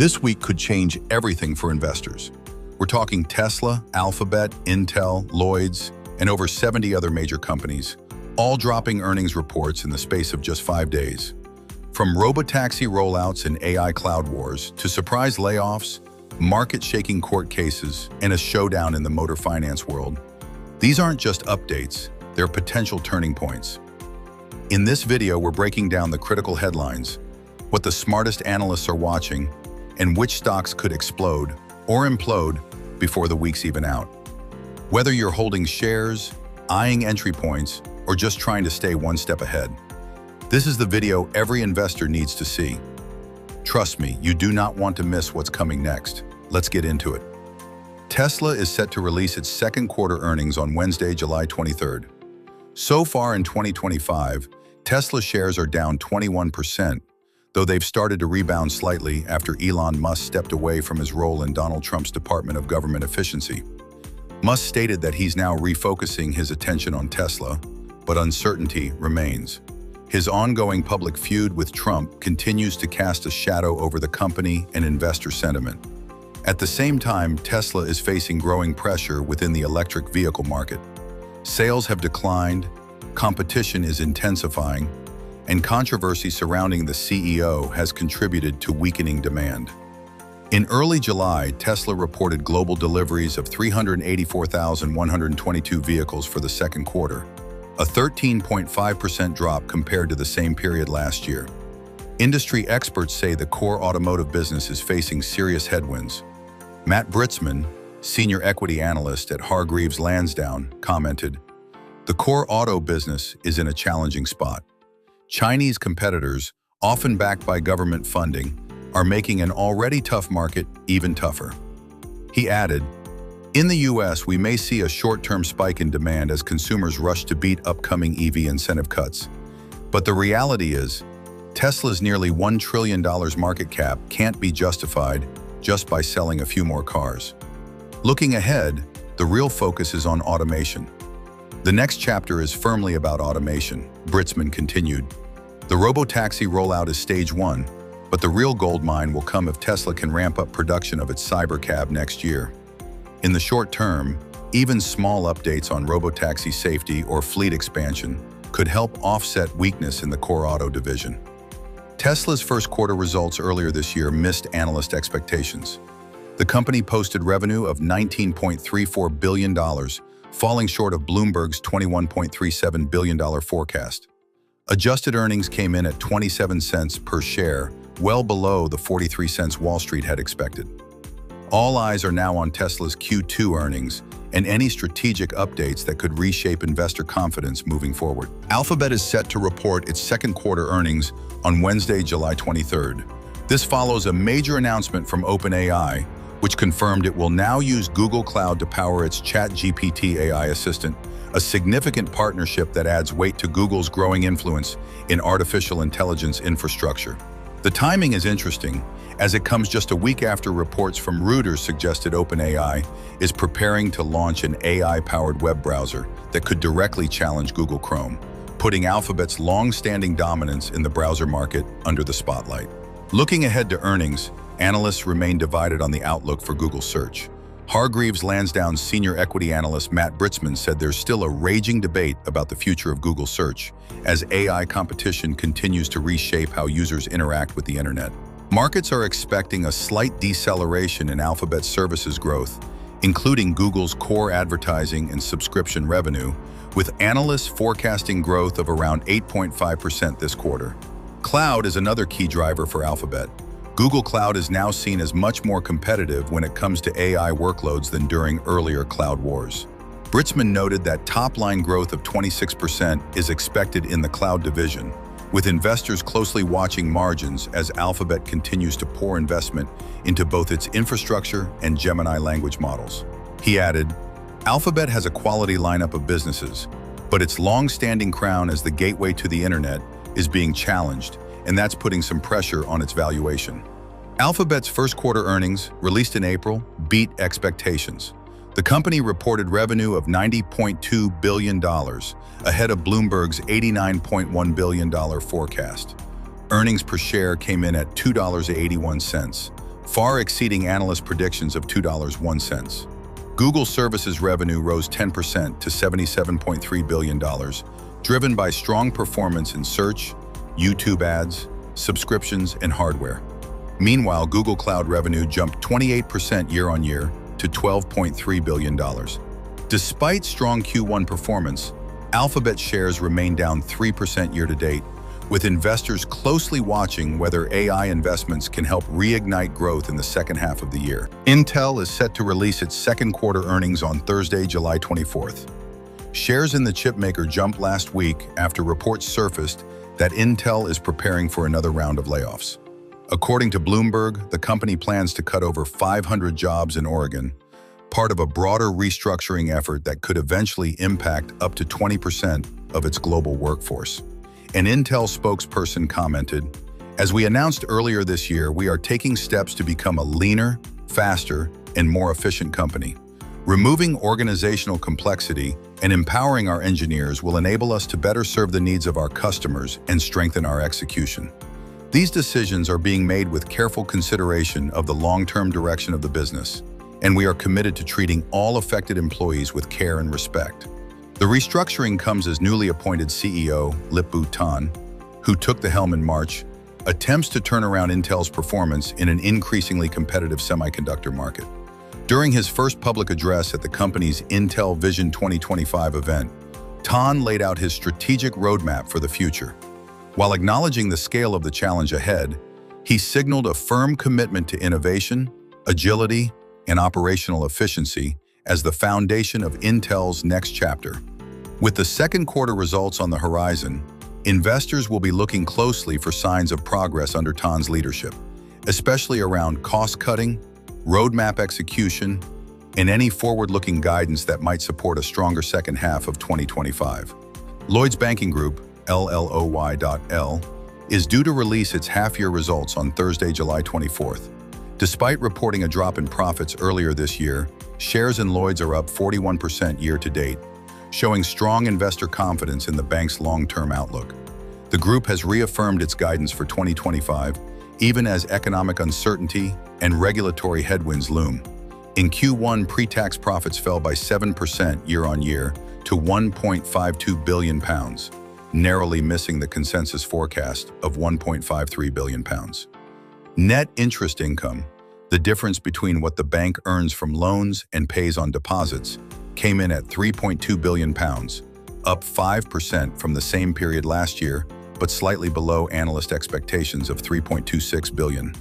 This week could change everything for investors. We're talking Tesla, Alphabet, Intel, Lloyds, and over 70 other major companies, all dropping earnings reports in the space of just 5 days. From robotaxi rollouts and AI cloud wars to surprise layoffs, market-shaking court cases, and a showdown in the motor finance world, these aren't just updates, they're potential turning points. In this video, we're breaking down the critical headlines, what the smartest analysts are watching, and which stocks could explode or implode before the week's even out. Whether you're holding shares, eyeing entry points, or just trying to stay one step ahead, this is the video every investor needs to see. Trust me, you do not want to miss what's coming next. Let's get into it. Tesla is set to release its second quarter earnings on Wednesday, July 23rd. So far in 2025, Tesla shares are down 21%, though they've started to rebound slightly after Elon Musk stepped away from his role in Donald Trump's Department of Government Efficiency. Musk stated that he's now refocusing his attention on Tesla, but uncertainty remains. His ongoing public feud with Trump continues to cast a shadow over the company and investor sentiment. At the same time, Tesla is facing growing pressure within the electric vehicle market. Sales have declined, competition is intensifying, and controversy surrounding the CEO has contributed to weakening demand. In early July, Tesla reported global deliveries of 384,122 vehicles for the second quarter, a 13.5% drop compared to the same period last year. Industry experts say the core automotive business is facing serious headwinds. Matt Britzman, senior equity analyst at Hargreaves Lansdown, commented, "The core auto business is in a challenging spot. Chinese competitors, often backed by government funding, are making an already tough market even tougher." He added, "In the US, we may see a short-term spike in demand as consumers rush to beat upcoming EV incentive cuts. But the reality is, Tesla's nearly $1 trillion market cap can't be justified just by selling a few more cars." Looking ahead, the real focus is on automation. "The next chapter is firmly about automation," Britzman continued. "The robotaxi rollout is stage one, but the real gold mine will come if Tesla can ramp up production of its Cybercab next year. In the short term, even small updates on robotaxi safety or fleet expansion could help offset weakness in the core auto division." Tesla's first quarter results earlier this year missed analyst expectations. The company posted revenue of $19.34 billion, falling short of Bloomberg's $21.37 billion forecast. Adjusted earnings came in at 27 cents per share, well below the 43 cents Wall Street had expected. All eyes are now on Tesla's Q2 earnings and any strategic updates that could reshape investor confidence moving forward. Alphabet is set to report its second quarter earnings on Wednesday, July 23rd. This follows a major announcement from OpenAI, which confirmed it will now use Google Cloud to power its ChatGPT AI assistant, a significant partnership that adds weight to Google's growing influence in artificial intelligence infrastructure. The timing is interesting, as it comes just a week after reports from Reuters suggested OpenAI is preparing to launch an AI-powered web browser that could directly challenge Google Chrome, putting Alphabet's long-standing dominance in the browser market under the spotlight. Looking ahead to earnings, analysts remain divided on the outlook for Google Search. Hargreaves Lansdown's senior equity analyst Matt Britzman said there's still a raging debate about the future of Google Search as AI competition continues to reshape how users interact with the internet. Markets are expecting a slight deceleration in Alphabet's services growth, including Google's core advertising and subscription revenue, with analysts forecasting growth of around 8.5% this quarter. Cloud is another key driver for Alphabet. Google Cloud is now seen as much more competitive when it comes to AI workloads than during earlier cloud wars. Britzman noted that top-line growth of 26% is expected in the cloud division, with investors closely watching margins as Alphabet continues to pour investment into both its infrastructure and Gemini language models. He added, "Alphabet has a quality lineup of businesses, but its long-standing crown as the gateway to the internet is being challenged, and that's putting some pressure on its valuation." Alphabet's first quarter earnings, released in April, beat expectations. The company reported revenue of $90.2 billion, ahead of Bloomberg's $89.1 billion forecast. Earnings per share came in at $2.81, far exceeding analyst predictions of $2.01. Google services revenue rose 10% to $77.3 billion, driven by strong performance in search, YouTube ads, subscriptions, and hardware. Meanwhile, Google Cloud revenue jumped 28% year-on-year to $12.3 billion. Despite strong Q1 performance, Alphabet shares remain down 3% year-to-date, with investors closely watching whether AI investments can help reignite growth in the second half of the year. Intel is set to release its second quarter earnings on Thursday, July 24th. Shares in the chipmaker jumped last week after reports surfaced that Intel is preparing for another round of layoffs. According to Bloomberg, the company plans to cut over 500 jobs in Oregon, part of a broader restructuring effort that could eventually impact up to 20% of its global workforce. An Intel spokesperson commented, "As we announced earlier this year, we are taking steps to become a leaner, faster, and more efficient company. Removing organizational complexity and empowering our engineers will enable us to better serve the needs of our customers and strengthen our execution. These decisions are being made with careful consideration of the long-term direction of the business, and we are committed to treating all affected employees with care and respect." The restructuring comes as newly appointed CEO Lip-Bu Tan, who took the helm in March, attempts to turn around Intel's performance in an increasingly competitive semiconductor market. During his first public address at the company's Intel Vision 2025 event, Tan laid out his strategic roadmap for the future. While acknowledging the scale of the challenge ahead, he signaled a firm commitment to innovation, agility, and operational efficiency as the foundation of Intel's next chapter. With the second quarter results on the horizon, investors will be looking closely for signs of progress under Tan's leadership, especially around cost-cutting, roadmap execution, and any forward-looking guidance that might support a stronger second half of 2025. Lloyds Banking Group, LLOY.L, is due to release its half-year results on Thursday, July 24th. Despite reporting a drop in profits earlier this year, shares in Lloyds are up 41% year-to-date, showing strong investor confidence in the bank's long-term outlook. The group has reaffirmed its guidance for 2025, even as economic uncertainty and regulatory headwinds loom. In Q1, pre-tax profits fell by 7% year-on-year to £1.52 billion, narrowly missing the consensus forecast of £1.53 billion. Net interest income, the difference between what the bank earns from loans and pays on deposits, came in at £3.2 billion, up 5% from the same period last year, but slightly below analyst expectations of £3.26 billion.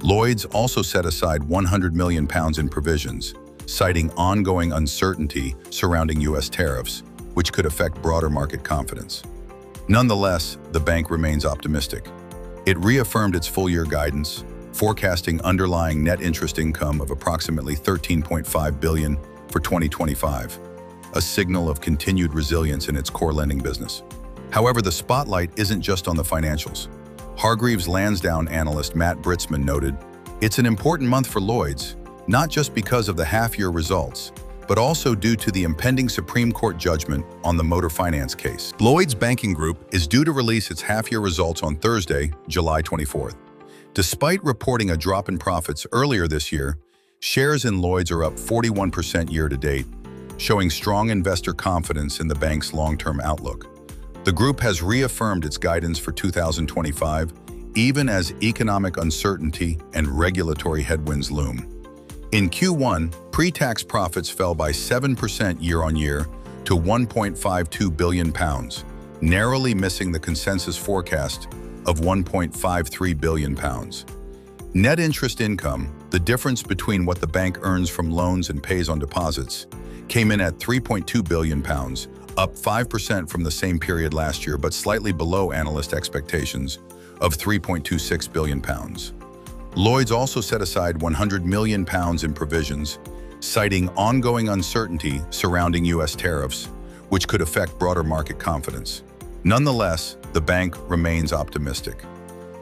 Lloyds also set aside £100 million in provisions, citing ongoing uncertainty surrounding U.S. tariffs, which could affect broader market confidence. Nonetheless, the bank remains optimistic. It reaffirmed its full-year guidance, forecasting underlying net interest income of approximately $13.5 billion for 2025, a signal of continued resilience in its core lending business. However, the spotlight isn't just on the financials. Hargreaves Lansdowne analyst Matt Britzman noted, "It's an important month for Lloyds, not just because of the half-year results, but also due to the impending Supreme Court judgment on the motor finance case." Lloyds Banking Group is due to release its half-year results on Thursday, July 24th. Despite reporting a drop in profits earlier this year, shares in Lloyds are up 41% year-to-date, showing strong investor confidence in the bank's long-term outlook. The group has reaffirmed its guidance for 2025, even as economic uncertainty and regulatory headwinds loom. In Q1, pre-tax profits fell by 7% year-on-year to £1.52 billion, narrowly missing the consensus forecast of £1.53 billion. Net interest income, the difference between what the bank earns from loans and pays on deposits, came in at £3.2 billion, up 5% from the same period last year, but slightly below analyst expectations of £3.26 billion. Lloyds also set aside £100 million in provisions, citing ongoing uncertainty surrounding U.S. tariffs, which could affect broader market confidence. Nonetheless, the bank remains optimistic.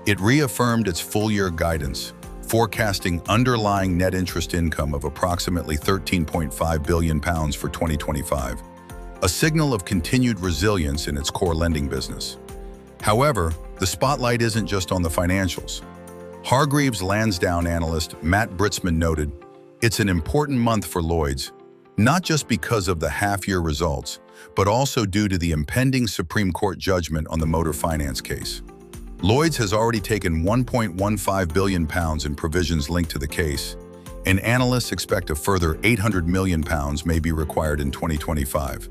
It reaffirmed its full-year guidance, forecasting underlying net interest income of approximately £13.5 billion for 2025, a signal of continued resilience in its core lending business. However, the spotlight isn't just on the financials. Hargreaves Lansdowne analyst Matt Britzman noted, "It's an important month for Lloyds, not just because of the half-year results, but also due to the impending Supreme Court judgment on the motor finance case." Lloyds has already taken £1.15 billion in provisions linked to the case, and analysts expect a further £800 million may be required in 2025.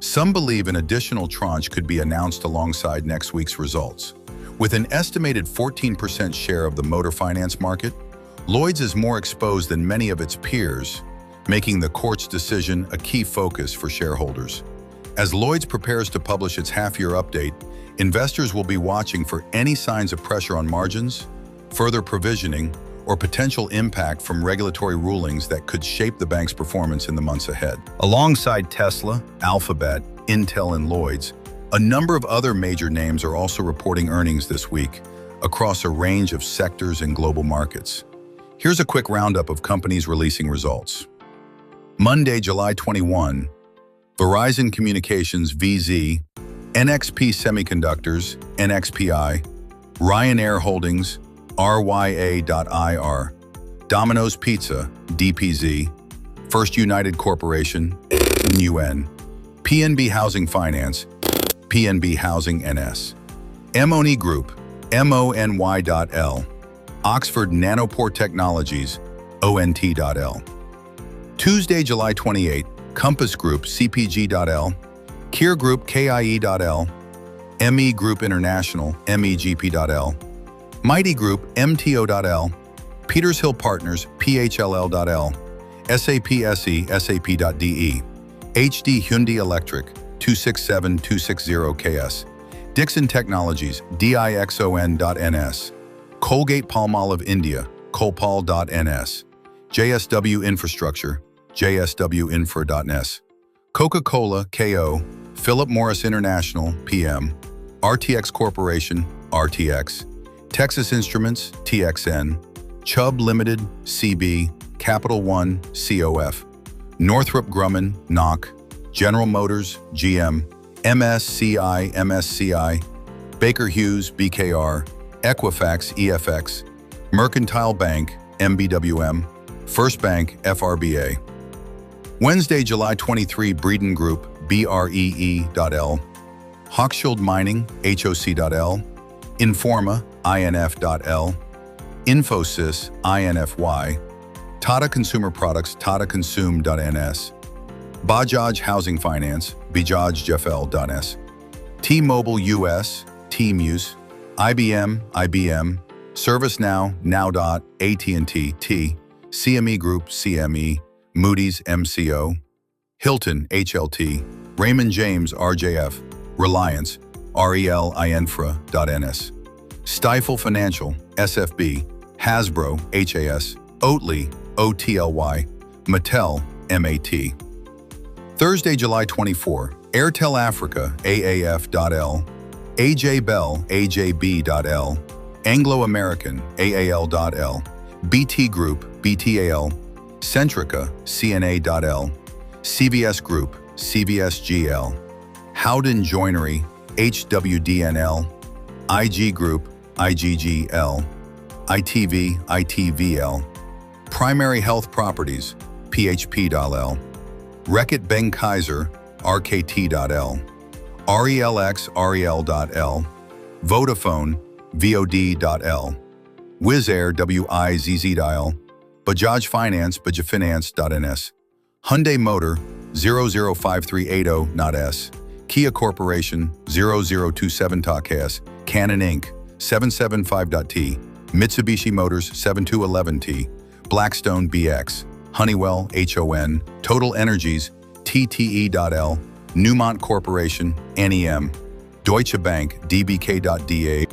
Some believe an additional tranche could be announced alongside next week's results. With an estimated 14% share of the motor finance market, Lloyds is more exposed than many of its peers, making the court's decision a key focus for shareholders. As Lloyds prepares to publish its half-year update, investors will be watching for any signs of pressure on margins, further provisioning, or potential impact from regulatory rulings that could shape the bank's performance in the months ahead. Alongside Tesla, Alphabet, Intel, and Lloyds, a number of other major names are also reporting earnings this week across a range of sectors and global markets. Here's a quick roundup of companies releasing results. Monday, July 21, Verizon Communications VZ, NXP Semiconductors, NXPI, Ryanair Holdings, RYA.IR, Domino's Pizza, DPZ, First United Corporation, UN, PNB Housing Finance, PNB Housing NS, Moni Group, MONY.L, Oxford Nanopore Technologies, ONT.L. Tuesday, July 28, Compass Group, CPG.L, Kier Group, KIE.L, ME Group International, MEGP.L, Mighty Group, MTO.L, Peters Hill Partners, PHLL.L, SAP SE, SAP.DE, HD Hyundai Electric, 267260KS, Dixon Technologies, DIXON.NS, Colgate Palmolive India, Colpal.NS, JSW Infrastructure, JSWinfra.NS, Coca-Cola, KO, Philip Morris International, PM, RTX Corporation, RTX, Texas Instruments, TXN, Chubb Limited, CB, Capital One, COF, Northrop Grumman, NOC, General Motors, GM, MSCI, MSCI, Baker Hughes, BKR, Equifax, EFX, Mercantile Bank, MBWM, First Bank, FRBA. Wednesday, July 23, Breeden Group, BREE.L, Hochschild Mining, HOC.L, Informa, INF.L, Infosys, INFY, Tata Consumer Products, Tata Consume.NS, Bajaj Housing Finance, Bajaj.S, T-Mobile US, T-Muse, IBM, ServiceNow, Now. AT&T, T, CME Group, CME, Moody's, MCO, Hilton, HLT, Raymond James, RJF, Reliance, RELINFRA.NS, Stifel Financial, SFB, Hasbro, HAS, Oatly, OTLY, Mattel, MAT. Thursday, July 24, Airtel Africa, AAF.L, AJ Bell, AJB.L, Anglo American, AAL.L, BT Group, BTAL, Centrica, CNA.L, CVS Group, CVSGL, Howden Joinery, HWDNL, IG Group, IGGL, ITV, ITVL, Primary Health Properties, PHP.L, Reckitt Benckiser, RKT.L, RELX, REL.L, Vodafone, VOD.L, Wizz Air, WIZZ.L, Bajaj Finance, Bajajfinance.NS, Hyundai Motor, 005380.S, Kia Corporation, 0027.KS, Canon Inc., 775.T, Mitsubishi Motors, 7211T, Blackstone BX, Honeywell, HON, Total Energies, TTE.L, Newmont Corporation, NEM, Deutsche Bank, DBK.DA,